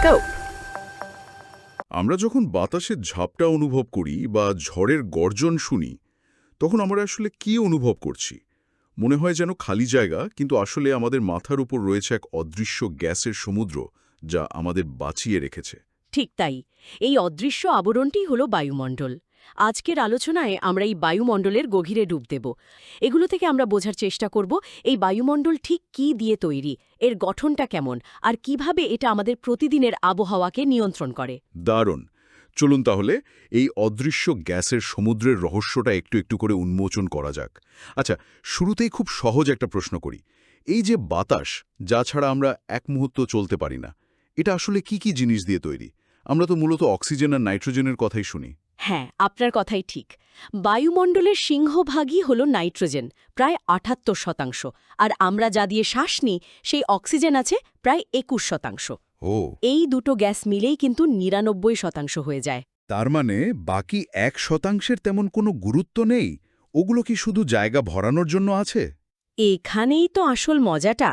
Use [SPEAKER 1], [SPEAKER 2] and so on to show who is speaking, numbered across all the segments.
[SPEAKER 1] go!
[SPEAKER 2] আমরা যখন বাতাসের ঝাপটা অনুভব করি বা ঝড়ের গর্জন শুনি তখন আমরা আসলে কি অনুভব করছি? মনে হয় যেন খালি জায়গা, কিন্তু আসলে আমাদের মাথার উপর রয়েছে এক অদৃশ্য গ্যাসের সমুদ্র যা আমাদের বাঁচিয়ে রেখেছে।
[SPEAKER 1] ঠিক তাই। এই অদৃশ্য আবরণটিই হলো বায়ুমণ্ডল। আজকের আলোচনায় আমরা এই বায়ুমণ্ডলের গভীরে ডুব দেব। এগুলো থেকে আমরা বোঝার চেষ্টা করব এই বায়ুমণ্ডল ঠিক কী দিয়ে তৈরি, এর গঠনটা কেমন, আর কিভাবে এটা আমাদের প্রতিদিনের আবহাওয়াকে নিয়ন্ত্রণ করে।
[SPEAKER 2] দারুণ! চলুন তাহলে এই অদৃশ্য গ্যাসের সমুদ্রের রহস্যটা একটু একটু করে উন্মোচন করা যাক। আচ্ছা, শুরুতেই খুব সহজ একটা প্রশ্ন করি। এই যে বাতাস, যা ছাড়া আমরা এক মুহূর্ত চলতে পারি না, এটা আসলে কি কি জিনিস দিয়ে তৈরি? আমরা তো মূলত অক্সিজেন আর নাইট্রোজেনের কথাই শুনি।
[SPEAKER 1] হ্যাঁ, আপনার কথাই ঠিক। বায়ুমণ্ডলের সিংহভাগই হল নাইট্রোজেন, প্রায় ৭৮%, আর আমরা যা দিয়ে শ্বাস নিই সেই অক্সিজেন আছে প্রায় ২১%।
[SPEAKER 2] ও,
[SPEAKER 1] এই দুটো গ্যাস মিলেই কিন্তু ৯৯% হয়ে যায়।
[SPEAKER 2] তার মানে বাকি ১% তেমন কোনো গুরুত্ব নেই? ওগুলো কি শুধু জায়গা ভরানোর জন্য আছে?
[SPEAKER 1] এখানেই তো আসল মজাটা।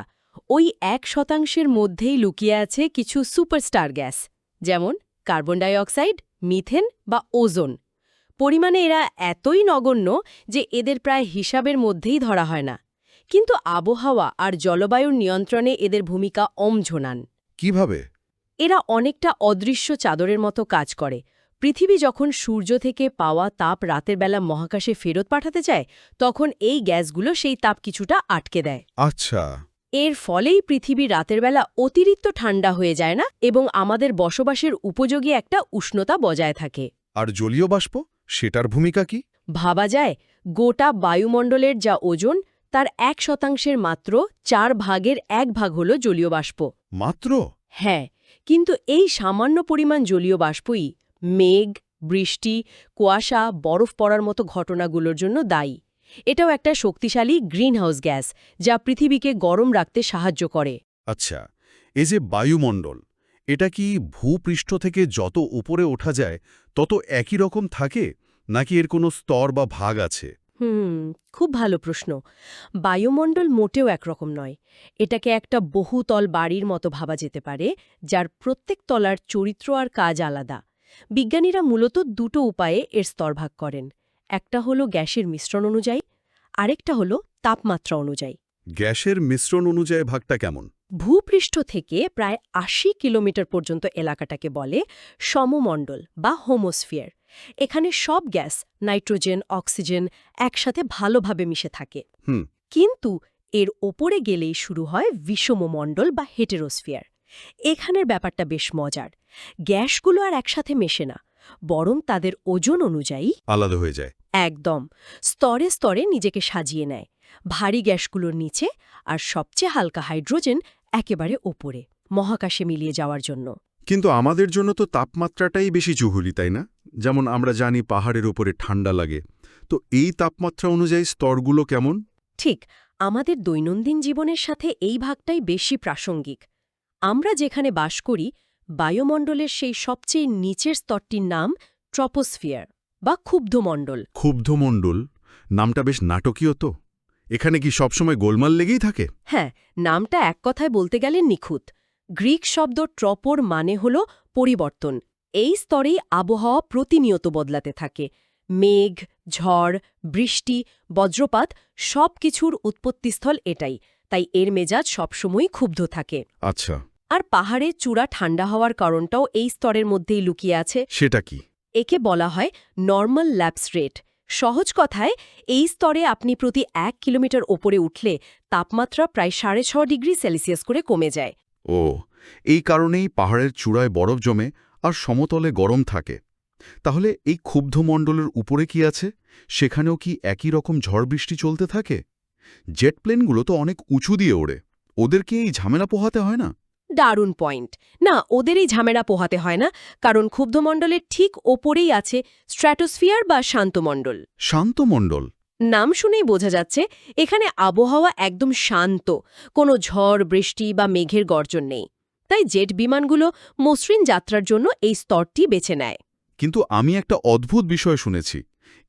[SPEAKER 1] ওই ১% মধ্যেই লুকিয়ে আছে কিছু সুপারস্টার গ্যাস, যেমন কার্বন ডাইঅক্সাইড, মিথেন বা ওজোন। পরিমাণে এরা এতই নগণ্য যে এদের প্রায় হিসাবের মধ্যেই ধরা হয় না। কিন্তু আবহাওয়া আর জলবায়ুর নিয়ন্ত্রণে এদের ভূমিকা অমঝোনান।
[SPEAKER 2] কিভাবে?
[SPEAKER 1] এরা অনেকটা অদৃশ্য চাদরের মতো কাজ করে। পৃথিবী যখন সূর্য থেকে পাওয়া তাপ রাতের বেলা মহাকাশে ফেরত পাঠাতে চায়, তখন এই গ্যাসগুলো সেই তাপ কিছুটা আটকে দেয়।
[SPEAKER 2] আচ্ছা।
[SPEAKER 1] এর ফলেই পৃথিবী রাতের বেলা অতিরিক্ত ঠান্ডা হয়ে যায় না এবং আমাদের বসবাসের উপযোগী একটা উষ্ণতা বজায় থাকে।
[SPEAKER 2] আর জলীয় বাষ্প, সেটার ভূমিকা কি?
[SPEAKER 1] ভাবা যায়, গোটা বায়ুমণ্ডলের যা ওজন তার ১% মাত্র ১/৪ হল জলীয় বাষ্প।
[SPEAKER 2] মাত্র?
[SPEAKER 1] হ্যাঁ, কিন্তু এই সামান্য পরিমাণ জলীয় বাষ্পই মেঘ, বৃষ্টি, কুয়াশা, বরফ পড়ার মতো ঘটনাগুলোর জন্য দায়ী। এটাও একটা শক্তিশালী গ্রিনহাউস গ্যাস যা পৃথিবীকে গরম রাখতে সাহায্য করে।
[SPEAKER 2] আচ্ছা, এই যে বায়ুমণ্ডল, এটা কি ভূপৃষ্ঠ থেকে যত উপরে ওঠা যায় তত একই রকম থাকে, নাকি এর কোনো স্তর বা ভাগ আছে?
[SPEAKER 1] খুব ভালো প্রশ্ন। বায়ুমণ্ডল মোটেও একরকম নয়। এটাকে একটা বহুতল বাড়ির মতো ভাবা যেতে পারে, যার প্রত্যেক তলার চরিত্র আর কাজ আলাদা। বিজ্ঞানীরা মূলত দুটো উপায়ে এর স্তরভাগ করেন। একটা হলো গ্যাসের মিশ্রণ অনুযায়ী, আরেকটা হলো তাপমাত্রা অনুযায়ী।
[SPEAKER 2] গ্যাসের মিশ্রণ অনুযায়ী ভাগটা কেমন?
[SPEAKER 1] ভূপৃষ্ঠ থেকে প্রায় ৮০ কিলোমিটার পর্যন্ত এলাকাটাকে বলে সমমণ্ডল বা হোমোস্ফিয়ার। এখানে সব গ্যাস, নাইট্রোজেন, অক্সিজেন একসাথে ভালোভাবে মিশে থাকে।
[SPEAKER 2] হুম।
[SPEAKER 1] কিন্তু এর ওপরে গেলেই শুরু হয় বিষমমণ্ডল বা হেটেরোস্ফিয়ার। এখানের ব্যাপারটা বেশ মজার। গ্যাসগুলো আর একসাথে মেশে না, বরং তাদের ওজন অনুযায়ী
[SPEAKER 2] আলাদা হয়ে যায়।
[SPEAKER 1] একদম স্তরে স্তরে নিজেকে সাজিয়ে নেয়। ভারী গ্যাসগুলোর নিচে, আর সবচেয়ে হালকা হাইড্রোজেন একেবারে ওপরে, মহাকাশে মিলিয়ে যাওয়ার জন্য।
[SPEAKER 2] কিন্তু আমাদের জন্য তো তাপমাত্রাটাই বেশি জহুরি, তাই না? যেমন আমরা জানি পাহাড়ের উপরে ঠান্ডা লাগে। তো এই তাপমাত্রা অনুযায়ী স্তরগুলো কেমন?
[SPEAKER 1] ঠিক, আমাদের দৈনন্দিন জীবনের সাথে এই ভাগটাই বেশি প্রাসঙ্গিক। আমরা যেখানে বাস করি, বায়ুমণ্ডলের সেই সবচেয়ে নিচের স্তরটির নাম ট্রপোস্ফিয়ার বা ক্ষুব্ধমণ্ডল।
[SPEAKER 2] ক্ষুব্ধমণ্ডল নামটা বেশ নাটকীয় তো। এখানে কি সবসময় গোলমাল লেগেই থাকে?
[SPEAKER 1] হ্যাঁ, নামটা এক কথায় বলতে গেলে নিখুঁত। গ্রিক শব্দ ট্রপোর মানে হল পরিবর্তন। এই স্তরেই আবহাওয়া প্রতিনিয়ত বদলাতে থাকে। মেঘ, ঝড়, বৃষ্টি, বজ্রপাত সব কিছুর উৎপত্তিস্থল এটাই, তাই এর মেজাজ সবসময়ই ক্ষুব্ধ থাকে।
[SPEAKER 2] আচ্ছা,
[SPEAKER 1] আর পাহাড়ে চূড়া ঠান্ডা হওয়ার কারণটাও এই স্তরের মধ্যেই লুকিয়ে আছে।
[SPEAKER 2] সেটা কি?
[SPEAKER 1] একে বলা হয় নর্মাল ল্যাপস রেট। সহজ কথায়, এই স্তরে আপনি প্রতি ১ কিলোমিটার ওপরে উঠলে তাপমাত্রা প্রায় ৬.৫ ডিগ্রি সেলসিয়াস করে কমে যায়।
[SPEAKER 2] ও, এই কারণেই পাহাড়ের চূড়ায় বরফ জমে আর সমতলে গরম থাকে। তাহলে এই ক্ষুব্ধমণ্ডলের উপরে কি আছে? সেখানেও কি একই রকম ঝড় বৃষ্টি চলতে থাকে? জেট প্লেনগুলো তো অনেক উঁচু দিয়ে ওড়ে, ওদেরকে এই ঝামেলা পোহাতে হয় না?
[SPEAKER 1] দারুণ পয়েন্ট। না, ওদের এই ঝামেলা পোহাতে হয় না, কারণ ক্ষুব্ধমণ্ডলের ঠিক ওপরেই আছে স্ট্র্যাটোস্ফিয়ার বা শান্তমণ্ডল।
[SPEAKER 2] শান্তমণ্ডল?
[SPEAKER 1] নাম শুনেই বোঝা যাচ্ছে এখানে আবহাওয়া একদম শান্ত, কোনো ঝড়, বৃষ্টি বা মেঘের গর্জন নেই। তাই জেট বিমানগুলো মসৃণ যাত্রার জন্য এই স্তরটি বেছে নেয়।
[SPEAKER 2] কিন্তু আমি একটা অদ্ভুত বিষয় শুনেছি,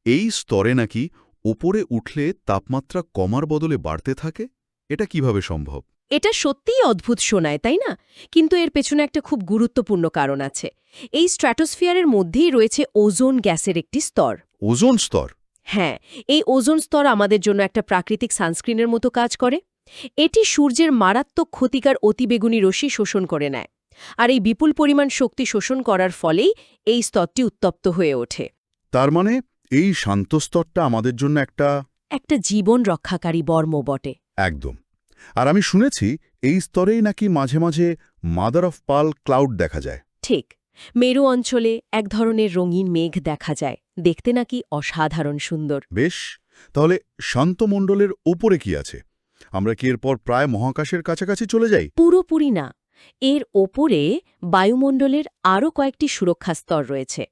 [SPEAKER 2] এই স্তরে নাকি ওপরে উঠলে তাপমাত্রা কমার বদলে বাড়তে থাকে। এটা কিভাবে সম্ভব?
[SPEAKER 1] এটা সত্যিই অদ্ভুত শোনায়, তাই না? কিন্তু এর পেছনে একটা খুব গুরুত্বপূর্ণ কারণ আছে। এই স্ট্র্যাটোস্ফিয়ারের মধ্যেই রয়েছে ওজোন গ্যাসের একটি স্তর।
[SPEAKER 2] ওজোন স্তর?
[SPEAKER 1] হ্যাঁ, এই ওজোন স্তর আমাদের জন্য একটা প্রাকৃতিক সানস্ক্রিনের মতো কাজ করে। এটি সূর্যের মারাত্মক ক্ষতিকর অতিবেগুনি রশ্মি শোষণ করে নেয়। আর এই বিপুল পরিমাণ শক্তি শোষণ করার ফলেই এই স্তরটি উত্তপ্ত হয়ে ওঠে।
[SPEAKER 2] তার মানে এই শান্ত স্তরটা আমাদের জন্য
[SPEAKER 1] একটা জীবন রক্ষাকারী বর্ম বটে।
[SPEAKER 2] একদম। আর আমি শুনেছি এই স্তরেই নাকি মাঝে মাঝে মাদার অফ পার্ল ক্লাউড দেখা যায়।
[SPEAKER 1] ঠিক, মেরু অঞ্চলে এক ধরনের রঙিন মেঘ দেখা যায়, দেখতে নাকি অসাধারণ সুন্দর।
[SPEAKER 2] বেশ, তাহলে শান্তমণ্ডলের ওপরে কি আছে? আমরা কি এরপর প্রায় মহাকাশের কাছাকাছি চলে যাই?
[SPEAKER 1] পুরোপুরি না, এর ওপরে বায়ুমণ্ডলের আরও কয়েকটি সুরক্ষা স্তর রয়েছে।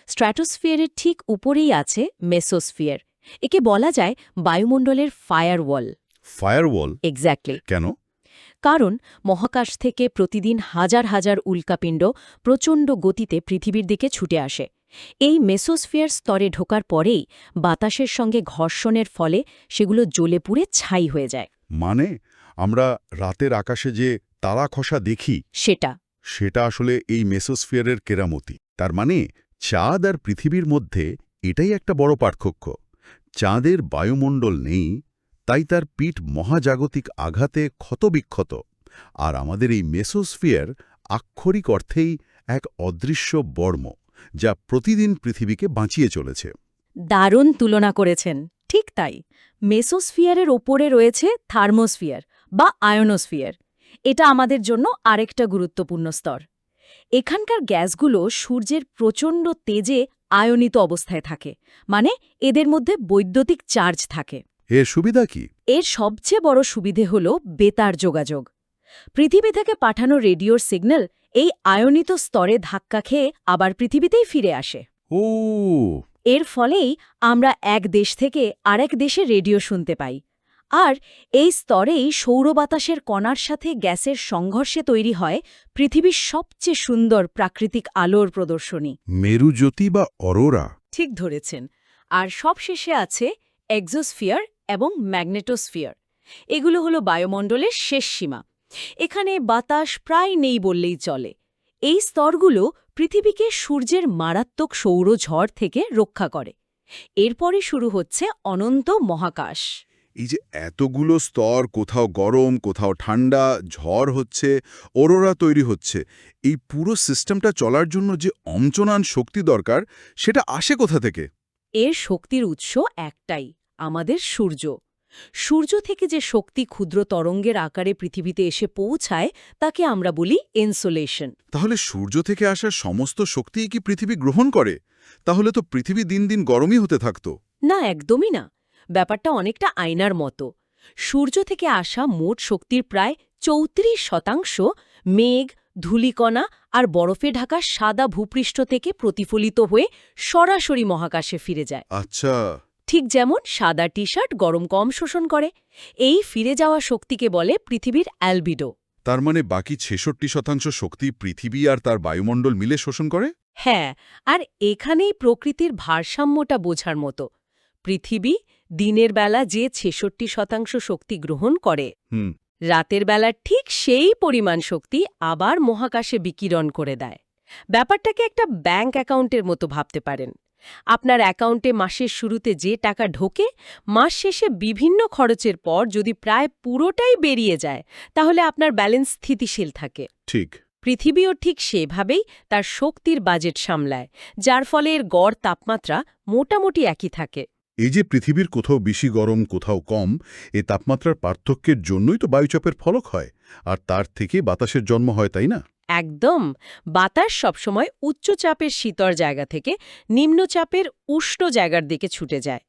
[SPEAKER 1] স্ট্র্যাটোস্ফিয়ারের ঠিক উপরেই আছে মেসোস্ফিয়ার। একে বলা যায় বায়ুমণ্ডলের ফায়ারওয়াল।
[SPEAKER 2] ফায়ারওয়াল?
[SPEAKER 1] এক্স্যাক্টলি।
[SPEAKER 2] কেন?
[SPEAKER 1] কারণ মহাকাশ থেকে প্রতিদিন হাজার হাজার উল্কাপিণ্ড প্রচণ্ড গতিতে পৃথিবীর দিকে ছুটে আসে। এই মেসোস্ফিয়ার স্তরে ঢোকার পরেই বাতাসের সঙ্গে ঘর্ষণের ফলে সেগুলো জ্বলে পুড়ে ছাই হয়ে যায়।
[SPEAKER 2] মানে আমরা রাতের আকাশে যে তারা খসা দেখি সেটা আসলে এই মেসোস্ফিয়ারের কেরামতি। তার মানে চাঁদ আর পৃথিবীর মধ্যে এটাই একটা বড় পার্থক্য। চাঁদের বায়ুমণ্ডল নেই, তাই তার পিঠ মহাজাগতিক আঘাতে ক্ষতবিক্ষত। আর আমাদের এই মেসোস্ফিয়ার আক্ষরিক অর্থেই এক অদৃশ্য বর্ম, যা প্রতিদিন পৃথিবীকে বাঁচিয়ে চলেছে।
[SPEAKER 1] দারুণ তুলনা করেছেন। ঠিক তাই, মেসোস্ফিয়ারের ওপরে রয়েছে থার্মোস্ফিয়ার বা আয়নোস্ফিয়ার। এটা আমাদের জন্য আরেকটা গুরুত্বপূর্ণ স্তর। এখানকার গ্যাসগুলো সূর্যের প্রচণ্ড তেজে আয়নিত অবস্থায় থাকে, মানে এদের মধ্যে বৈদ্যুতিক চার্জ থাকে।
[SPEAKER 2] এর সুবিধা কি?
[SPEAKER 1] এর সবচেয়ে বড় সুবিধে হল বেতার যোগাযোগ। পৃথিবী থেকে পাঠানো রেডিওর সিগন্যাল এই আয়নিত স্তরে ধাক্কা খেয়ে আবার পৃথিবীতেই ফিরে আসে।
[SPEAKER 2] ও,
[SPEAKER 1] এর ফলেই আমরা এক দেশ থেকে আরেক দেশে রেডিও শুনতে পাই। আর এই স্তরেই সৌরবাতাসের কণার সাথে গ্যাসের সংঘর্ষে তৈরি হয় পৃথিবীর সবচেয়ে সুন্দর প্রাকৃতিক আলোর প্রদর্শনী,
[SPEAKER 2] মেরুজ্যোতি বা অরোরা।
[SPEAKER 1] ঠিক ধরেছেন। আর সবশেষে আছে এক্সোস্ফিয়ার এবং ম্যাগনেটোস্ফিয়ার। এগুলো হলো বায়ুমণ্ডলের শেষ সীমা। এখানে বাতাস প্রায় নেই বললেই চলে। এই স্তরগুলো পৃথিবীকে সূর্যের মারাত্মক সৌরঝড় থেকে রক্ষা করে। এরপরে শুরু হচ্ছে অনন্ত মহাকাশ।
[SPEAKER 2] এই যে এতগুলো স্তর, কোথাও গরম কোথাও ঠান্ডা, ঝড় হচ্ছে, অরোরা তৈরি হচ্ছে, এই পুরো সিস্টেমটা চলার জন্য যে অমচনান শক্তি দরকার, সেটা আসে কোথা থেকে?
[SPEAKER 1] এর শক্তির উৎস একটাই, আমাদের সূর্য। সূর্য থেকে যে শক্তি ক্ষুদ্র তরঙ্গের আকারে পৃথিবীতে এসে পৌঁছায় তাকে আমরা বলি ইনসোলেশন।
[SPEAKER 2] তাহলে সূর্য থেকে আসা সমস্ত শক্তিই কি পৃথিবী গ্রহণ করে? তাহলে তো পৃথিবী দিন দিন গরমই হতে থাকতো।
[SPEAKER 1] না, একদমই না। ব্যাপারটা অনেকটা আয়নার মতো। সূর্য থেকে আসা মোট শক্তির প্রায় ৩৪% মেঘ, ধূলিকণা আর বরফে ঢাকা সাদা ভূপৃষ্ঠ থেকে প্রতিফলিত হয়ে সরাসরি মহাকাশে ফিরে যায়।
[SPEAKER 2] আচ্ছা।
[SPEAKER 1] ঠিক যেমন সাদা টি শার্ট গরম কম শোষণ করে। এই ফিরে যাওয়া শক্তিকে বলে পৃথিবীর অ্যালবিডো।
[SPEAKER 2] তার মানে বাকি ৬৬% শক্তি পৃথিবী আর তার বায়ুমণ্ডল মিলে শোষণ করে?
[SPEAKER 1] হ্যাঁ, আর এখানেই প্রকৃতির ভারসাম্যটা বোঝার মতো। পৃথিবী দিনের বেলা যে ৬৬% শক্তি গ্রহণ করে,
[SPEAKER 2] হুম।
[SPEAKER 1] রাতের বেলা ঠিক সেই পরিমাণ শক্তি আবার মহাকাশে বিকিরণ করে দেয়। ব্যাপারটাকে একটা ব্যাংক অ্যাকাউন্টের মতো ভাবতে পারেন। আপনার অ্যাকাউন্টে মাসের শুরুতে যে টাকা ঢোকে, মাস শেষে বিভিন্ন খরচের পর যদি প্রায় পুরোটাই বেরিয়ে যায়, তাহলে আপনার ব্যালেন্স স্থিতিশীল থাকে।
[SPEAKER 2] ঠিক।
[SPEAKER 1] পৃথিবীও ঠিক সেভাবেই তার শক্তির বাজেট সামলায়, যার ফলে এর গড় তাপমাত্রা মোটামুটি একই থাকে।
[SPEAKER 2] এই যে পৃথিবীর কোথাও বেশি গরম কোথাও কম, এ তাপমাত্রার পার্থক্যের জন্যই তো বায়ুচাপের ফলক হয়, আর তার থেকে বাতাসের জন্ম হয়, তাই না?
[SPEAKER 1] একদম। বাতাস সবসময় উচ্চচাপের শীতল জায়গা থেকে নিম্নচাপের উষ্ণ জায়গার দিকে ছুটে যায়।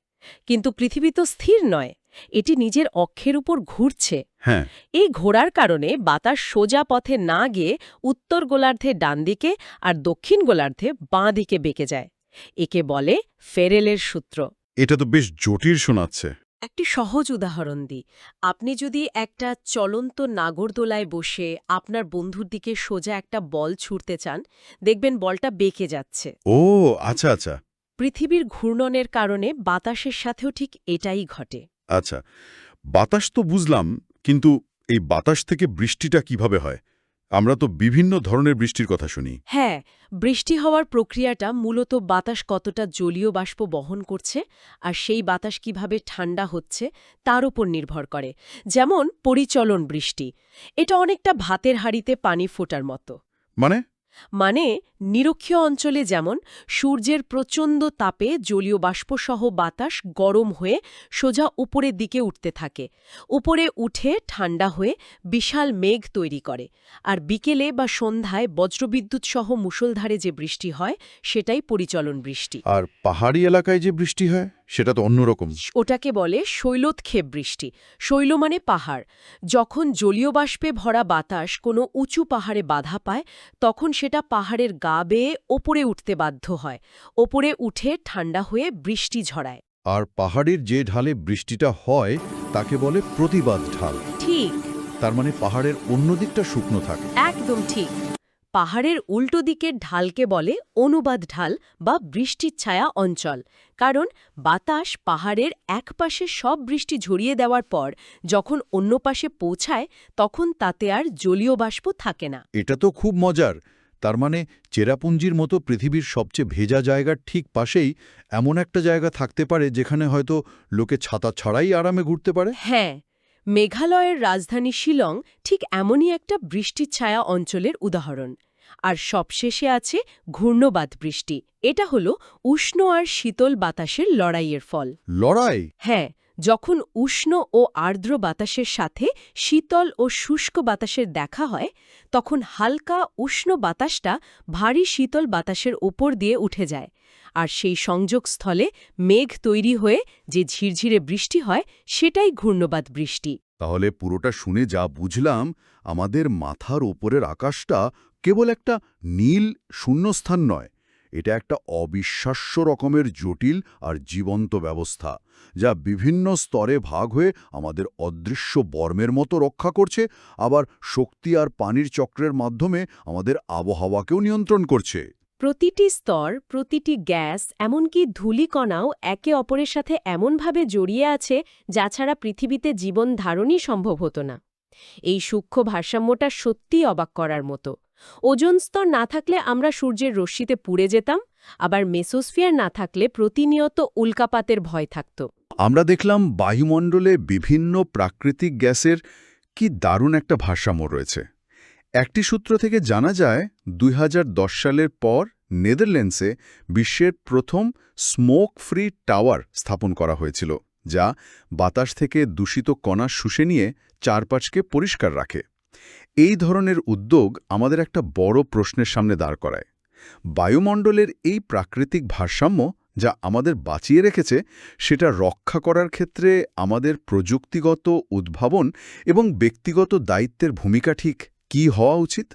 [SPEAKER 1] কিন্তু পৃথিবী তো স্থির নয়, এটি নিজের অক্ষের উপর ঘুরছে।
[SPEAKER 2] হ্যাঁ।
[SPEAKER 1] এই ঘোরার কারণে বাতাস সোজা পথে না গিয়ে উত্তর গোলার্ধে ডান দিকে আর দক্ষিণ গোলার্ধে বাঁ দিকে বেঁকে যায়। একে বলে ফেরেলের সূত্র।
[SPEAKER 2] এটা তো বেশ জটিল শোনাচ্ছে।
[SPEAKER 1] একটি সহজ উদাহরণ দিই। আপনি যদি একটা চলন্ত নাগরদোলায় বসে আপনার বন্ধুর দিকে সোজা একটা বল ছুঁড়তে চান, দেখবেন বলটা বেঁকে যাচ্ছে।
[SPEAKER 2] ও আচ্ছা আচ্ছা।
[SPEAKER 1] পৃথিবীর ঘূর্ণনের কারণে বাতাসের সাথেও ঠিক এটাই ঘটে।
[SPEAKER 2] আচ্ছা, বাতাস তো বুঝলাম, কিন্তু এই বাতাস থেকে বৃষ্টিটা কিভাবে হয়? আমরা তো বিভিন্ন ধরনের বৃষ্টির কথা শুনি।
[SPEAKER 1] হ্যাঁ, বৃষ্টি হওয়ার প্রক্রিয়াটা মূলত বাতাস কতটা জলীয় বাষ্প বহন করছে আর সেই বাতাস কিভাবে ঠান্ডা হচ্ছে তার উপর নির্ভর করে। যেমন পরিচলন বৃষ্টি। এটা অনেকটা ভাতের হাঁড়িতে পানি ফোটার মতো। মানে নিরক্ষীয় অঞ্চলে যেমন সূর্যের প্রচণ্ড তাপে জলীয় বাষ্পসহ বাতাস গরম হয়ে সোজা উপরের দিকে উঠতে থাকে, উপরে উঠে ঠান্ডা হয়ে বিশাল মেঘ তৈরি করে, আর বিকেলে বা সন্ধ্যায় বজ্রবিদ্যুৎ সহ মুষলধারে যে বৃষ্টি হয় সেটাই পরিচলন বৃষ্টি।
[SPEAKER 2] আর পাহাড়ি এলাকায় যে বৃষ্টি হয় সেটা তো অন্যরকম।
[SPEAKER 1] ওটাকে বলে শৈলোৎক্ষেপ বৃষ্টি। শৈল মানে পাহাড়। যখন জলীয় বাষ্পে ভরা বাতাস কোনো উঁচু পাহাড়ে বাধা পায়, তখন সেটা পাহাড়ের গা বেয়ে ওপরে উঠতে বাধ্য হয়। ওপরে উঠে ঠান্ডা হয়ে বৃষ্টি ঝরায়।
[SPEAKER 2] আর পাহাড়ের যে ঢালে বৃষ্টিটা হয় তাকে বলে প্রতিবাদ ঢাল।
[SPEAKER 1] ঠিক,
[SPEAKER 2] তার মানে পাহাড়ের অন্য দিকটা শুকনো থাকে।
[SPEAKER 1] একদম ঠিক। পাহাড়ের উল্টো দিকের ঢালকে বলে অনুবাদ ঢাল বা বৃষ্টির ছায়া অঞ্চল, কারণ বাতাস পাহাড়ের একপাশে সব বৃষ্টি ঝরিয়ে দেওয়ার পর যখন অন্য পাশে পৌঁছায় তখন তাতে আর জলীয় বাষ্প থাকে না।
[SPEAKER 2] এটা তো খুব মজার। তার মানে চেরাপুঞ্জির মতো পৃথিবীর সবচেয়ে ভেজা জায়গার ঠিক পাশেই এমন একটা জায়গা থাকতে পারে যেখানে হয়তো লোকে ছাতা ছাড়াই আরামে ঘুরতে পারে।
[SPEAKER 1] হ্যাঁ, মেঘালয়ের রাজধানী শিলং ঠিক এমনই একটা বৃষ্টির ছায়া অঞ্চলের উদাহরণ। আর সবশেষে আছে ঘূর্ণবাত বৃষ্টি। এটা হলো উষ্ণ আর শীতল বাতাসের লড়াইয়ের ফল।
[SPEAKER 2] লড়াই?
[SPEAKER 1] হ্যাঁ, যখন উষ্ণ ও আর্দ্র বাতাসের সাথে শীতল ও শুষ্ক বাতাসের দেখা হয়, তখন হালকা উষ্ণ বাতাসটা ভারী শীতল বাতাসের ওপর দিয়ে উঠে যায়, আর সেই সংযোগস্থলে মেঘ তৈরি হয়ে যে ঝিরঝিরে বৃষ্টি হয় সেটাই ঘূর্ণবাত বৃষ্টি।
[SPEAKER 2] তাহলে পুরোটা শুনে যা বুঝলাম, আমাদের মাথার ওপরের আকাশটা কেবল একটা নীল শূন্যস্থান নয়, এটা একটা অবিশ্বাস্য রকমের জটিল আর জীবন্ত ব্যবস্থা, যা বিভিন্ন স্তরে ভাগ হয়ে আমাদের অদৃশ্য বর্মের মতো রক্ষা করছে, আবার শক্তি আর পানির চক্রের মাধ্যমে আমাদের আবহাওয়াকেও নিয়ন্ত্রণ করছে।
[SPEAKER 1] প্রতিটি স্তর, প্রতিটি গ্যাস, এমনকি ধূলিকণাও একে অপরের সাথে এমনভাবে জড়িয়ে আছে যা ছাড়া পৃথিবীতে জীবন ধারণই সম্ভব হতো না। এই সূক্ষ্ম ভারসাম্যটা সত্যিই অবাক করার মতো। ওজোন স্তর না থাকলে আমরা সূর্যের রশ্মিতে পুড়ে যেতাম, আবার মেসোস্ফিয়ার না থাকলে প্রতিনিয়ত উল্কাপাতের ভয় থাকত।
[SPEAKER 2] আমরা দেখলাম বায়ুমণ্ডলে বিভিন্ন প্রাকৃতিক গ্যাসের কি দারুণ একটা ভারসাম্য রয়েছে। একটি সূত্র থেকে জানা যায় ২০১০ সালের পর নেদারল্যান্ডসে বিশ্বের প্রথম স্মোক ফ্রি টাওয়ার স্থাপন করা হয়েছিল, যা বাতাস থেকে দূষিত কণা শুষে নিয়ে চারপাশকে পরিষ্কার রাখে। এই ধরনের উদ্যোগ আমাদের একটা বড় প্রশ্নের সামনে দাঁড় করায়। বায়ুমণ্ডলের এই প্রাকৃতিক ভারসাম্য যা আমাদের বাঁচিয়ে রেখেছে, সেটা রক্ষা করার ক্ষেত্রে আমাদের প্রযুক্তিগত উদ্ভাবন এবং ব্যক্তিগত দায়িত্বের ভূমিকা ঠিক কী হওয়া উচিত?